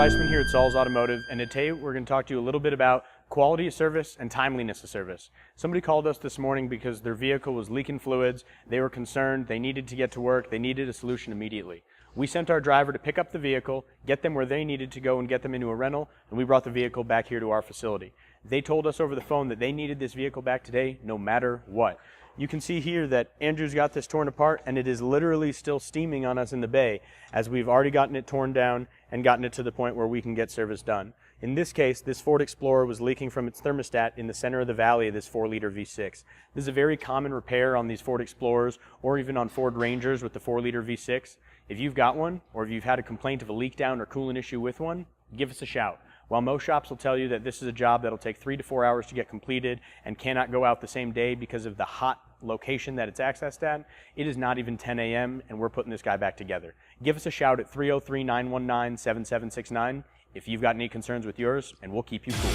Reisman here at Saul's Automotive, and today we're going to talk to you a little bit about quality of service and timeliness of service. Somebody called us this morning because their vehicle was leaking fluids, they were concerned, they needed to get to work, they needed a solution immediately. We sent our driver to pick up the vehicle, get them where they needed to go and get them into a rental, and we brought the vehicle back here to our facility. They told us over the phone that they needed this vehicle back today no matter what. You can see here that Andrew's got this torn apart, and it is literally still steaming on us in the bay as we've already gotten it torn down and gotten it to the point where we can get service done. In this case, this Ford Explorer was leaking from its thermostat in the center of the valley of this 4-liter V6. This is a very common repair on these Ford Explorers or even on Ford Rangers with the 4-liter V6. If you've got one, or if you've had a complaint of a leak down or coolant issue with one, give us a shout. While most shops will tell you that this is a job that'll take 3 to 4 hours to get completed and cannot go out the same day because of the hot location that it's accessed at, it is not even 10 a.m. and we're putting this guy back together. Give us a shout at 303-919-7769 if you've got any concerns with yours, and we'll keep you cool.